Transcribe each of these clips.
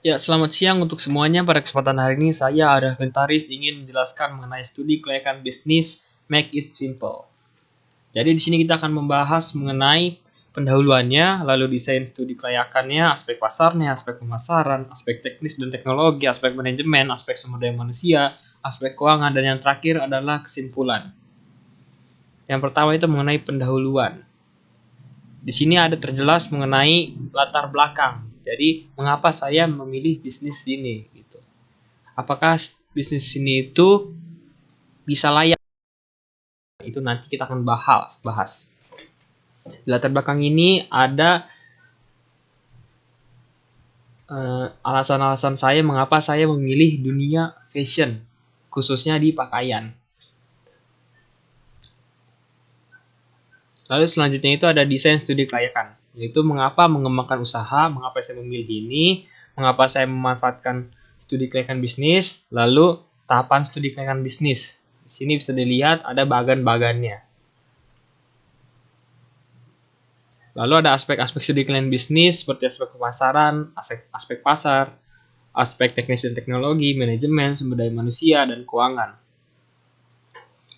Ya, selamat siang untuk semuanya. Pada kesempatan hari ini saya Arya Ventaris ingin menjelaskan mengenai studi kelayakan bisnis Make It Simple. Jadi di sini kita akan membahas mengenai pendahuluannya, lalu desain studi kelayakannya, aspek pasarnya, aspek pemasaran, aspek teknis dan teknologi, aspek manajemen, aspek sumber daya manusia, aspek keuangan, dan yang terakhir adalah kesimpulan. Yang pertama itu mengenai pendahuluan. Di sini ada terjelas mengenai latar belakang. Jadi, mengapa saya memilih bisnis ini gitu. Apakah bisnis ini itu bisa layak? Itu nanti kita akan bahas. Di latar belakang ini ada alasan-alasan saya mengapa saya memilih dunia fashion, khususnya di pakaian. Lalu selanjutnya itu ada desain studi kelayakan, yaitu mengapa mengembangkan usaha, mengapa saya memilih ini, mengapa saya memanfaatkan studi kelayakan bisnis, lalu tahapan studi kelayakan bisnis. Di sini bisa dilihat ada bagan-bagannya. Lalu ada aspek-aspek studi kelayakan bisnis seperti aspek pemasaran, aspek pasar, aspek teknis dan teknologi, manajemen, sumber daya manusia, dan keuangan.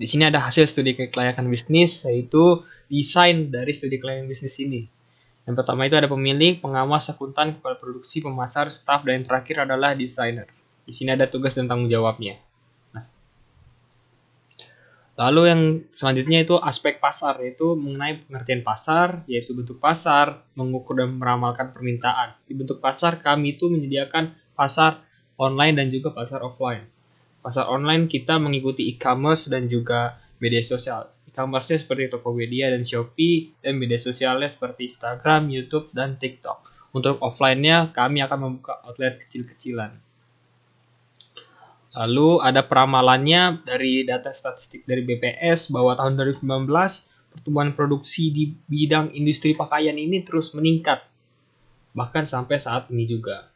Di sini ada hasil studi kelayakan bisnis, yaitu desain dari studi kelayakan bisnis ini. Yang pertama itu ada pemilik, pengawas, akuntan, kepala produksi, pemasar, staf, dan yang terakhir adalah desainer. Di sini ada tugas dan tanggung jawabnya. Lalu yang selanjutnya itu aspek pasar, yaitu mengenai pengertian pasar, yaitu bentuk pasar, mengukur dan meramalkan permintaan. Di bentuk pasar kami itu menyediakan pasar online dan juga pasar offline. Pasar online kita mengikuti e-commerce dan juga media sosial. E-commerce-nya seperti Tokopedia dan Shopee, dan media sosialnya seperti Instagram, YouTube, dan TikTok. Untuk offline-nya kami akan membuka outlet kecil-kecilan. Lalu ada peramalannya dari data statistik dari BPS bahwa tahun 2019 pertumbuhan produksi di bidang industri pakaian ini terus meningkat. Bahkan sampai saat ini juga.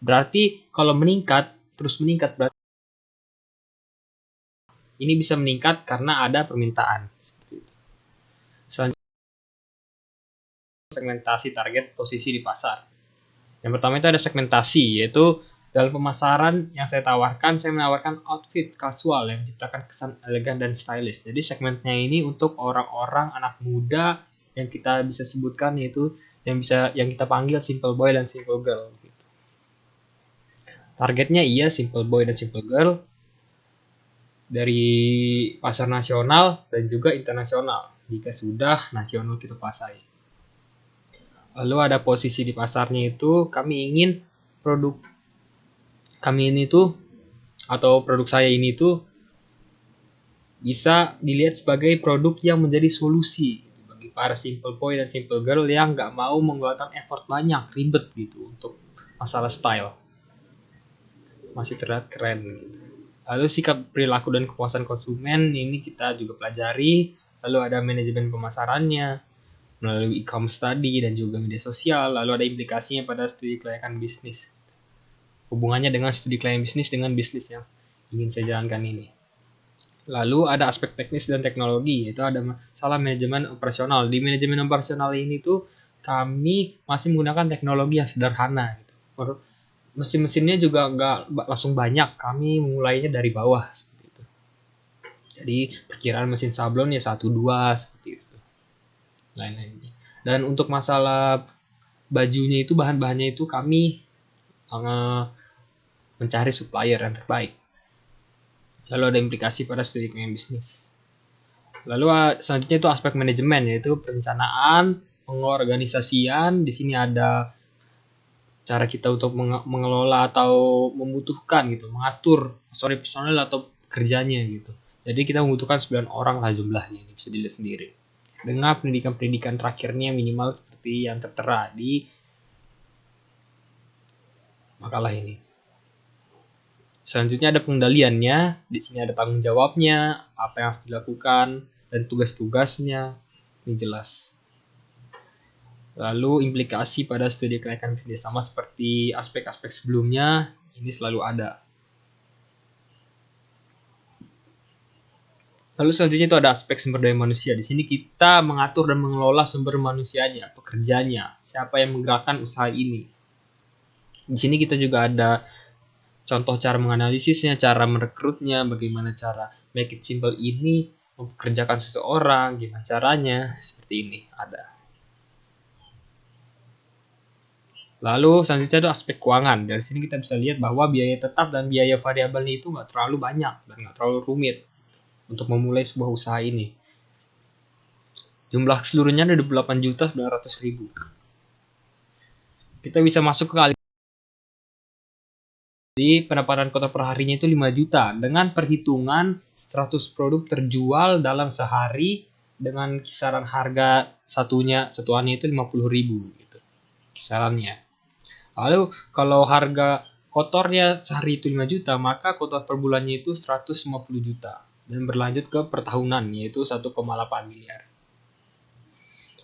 Berarti kalau meningkat, terus meningkat berarti ini bisa meningkat karena ada permintaan. Seperti itu. Selanjutnya segmentasi target posisi di pasar. Yang pertama itu ada segmentasi, yaitu dalam pemasaran yang saya tawarkan, saya menawarkan outfit kasual yang menciptakan kesan elegan dan stylish. Jadi segmennya ini untuk orang-orang anak muda yang kita bisa sebutkan yaitu yang kita panggil simple boy dan simple girl. Targetnya iya simple boy dan simple girl dari pasar nasional dan juga internasional jika sudah nasional kita kuasai. Lalu ada posisi di pasarnya itu kami ingin produk kami ini tuh atau produk saya ini tuh bisa dilihat sebagai produk yang menjadi solusi bagi para simple boy dan simple girl yang nggak mau mengeluarkan effort banyak, ribet gitu untuk masalah style. Masih terlihat keren gitu. Lalu sikap perilaku dan kepuasan konsumen ini kita juga pelajari. Lalu ada manajemen pemasarannya melalui e-commerce tadi dan juga media sosial. Lalu ada implikasinya pada studi kelayakan bisnis. Hubungannya dengan studi kelayakan bisnis dengan bisnis yang ingin saya jalankan ini. Lalu ada aspek teknis dan teknologi, yaitu ada masalah manajemen operasional. Di manajemen operasional ini tuh kami masih menggunakan teknologi yang sederhana. Gitu. Mesin-mesinnya juga nggak langsung banyak, kami mulainya dari bawah. Seperti itu. Jadi perkiraan mesin sablon ya 1-2 seperti itu. Lain-lainnya. Dan untuk masalah bajunya itu, bahan-bahannya itu kami mencari supplier yang terbaik. Lalu ada implikasi pada studi keuangan bisnis. Lalu selanjutnya itu aspek manajemen, yaitu perencanaan, pengorganisasian. Di sini ada cara kita untuk mengelola atau membutuhkan gitu, mengatur personil atau kerjanya gitu. Jadi kita membutuhkan 9 orang lah jumlahnya, ini bisa dilihat sendiri. Dengan pendidikan-pendidikan terakhirnya minimal seperti yang tertera di makalah ini. Selanjutnya ada pengendaliannya, di sini ada tanggung jawabnya, apa yang harus dilakukan, dan tugas-tugasnya, ini jelas. Lalu implikasi pada studi kelayakan bisnis sama seperti aspek-aspek sebelumnya, ini selalu ada. Lalu selanjutnya itu ada aspek sumber daya manusia. Di sini kita mengatur dan mengelola sumber manusianya, pekerjanya, siapa yang menggerakkan usaha ini. Di sini kita juga ada contoh cara menganalisisnya, cara merekrutnya, bagaimana cara make it simple ini mempekerjakan seseorang, gimana caranya, seperti ini ada. Lalu selanjutnya itu aspek keuangan. Dari sini kita bisa lihat bahwa biaya tetap dan biaya variabelnya itu nggak terlalu banyak dan nggak terlalu rumit untuk memulai sebuah usaha ini. Jumlah keseluruhnya ada 28.900.000. Kita bisa masuk ke jadi pendapatan kotor per harinya itu 5 juta dengan perhitungan 100 produk terjual dalam sehari dengan kisaran harga satuannya itu 50.000 gitu kisarannya. Lalu kalau harga kotornya sehari itu 5 juta, maka kotor per bulannya itu 150 juta dan berlanjut ke pertahunan yaitu 1,8 miliar.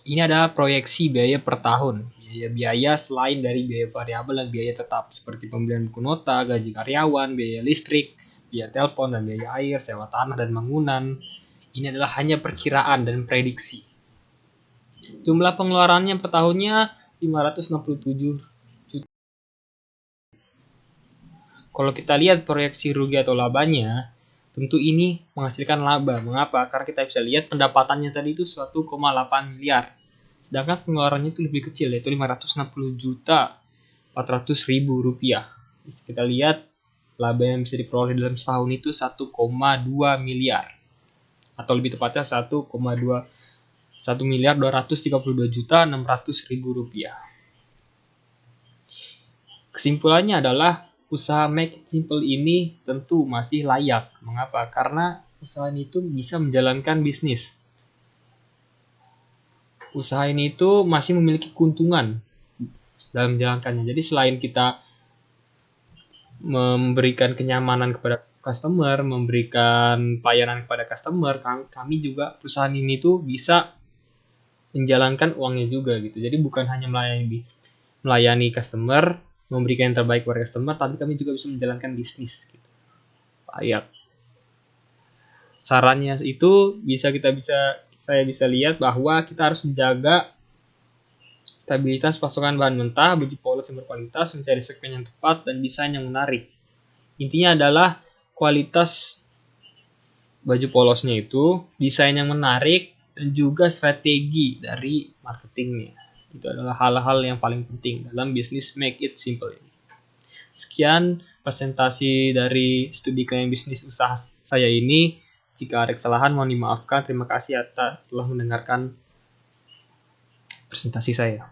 Ini adalah proyeksi biaya per tahun. Biaya selain dari biaya variabel dan biaya tetap seperti pembelian buku nota, gaji karyawan, biaya listrik, biaya telepon dan biaya air, sewa tanah dan bangunan. Ini adalah hanya perkiraan dan prediksi. Jumlah pengeluarannya per tahunnya 567 juta. Kalau kita lihat proyeksi rugi atau labanya, tentu ini menghasilkan laba. Mengapa? Karena kita bisa lihat pendapatannya tadi itu 1,8 miliar. Sedangkan pengeluarannya itu lebih kecil, yaitu 560 juta 400 ribu rupiah. Bisa kita lihat laba yang bisa diperoleh dalam setahun itu 1,2 miliar. Atau lebih tepatnya 1 miliar 232 juta 600 ribu rupiah. Kesimpulannya adalah usaha Make It Simple ini tentu masih layak. Mengapa? Karena usaha ini itu bisa menjalankan bisnis. Usaha ini itu masih memiliki keuntungan dalam menjalankannya. Jadi selain kita memberikan kenyamanan kepada customer, memberikan pelayanan kepada customer, kami juga perusahaan ini tuh bisa menjalankan uangnya juga gitu. Jadi bukan hanya melayani customer, memberikan yang terbaik kepada customer, tapi kami juga bisa menjalankan bisnis gitu. Layak. Sarannya itu saya bisa lihat bahwa kita harus menjaga stabilitas pasokan bahan mentah, baju polos yang berkualitas, mencari segmen yang tepat, dan desain yang menarik. Intinya adalah kualitas baju polosnya itu, desain yang menarik, dan juga strategi dari marketingnya. Itu adalah hal-hal yang paling penting dalam bisnis Make It Simple ini. Sekian presentasi dari studi klien bisnis usaha saya ini. Jika ada kesalahan mohon dimaafkan. Terima kasih atas telah mendengarkan presentasi saya.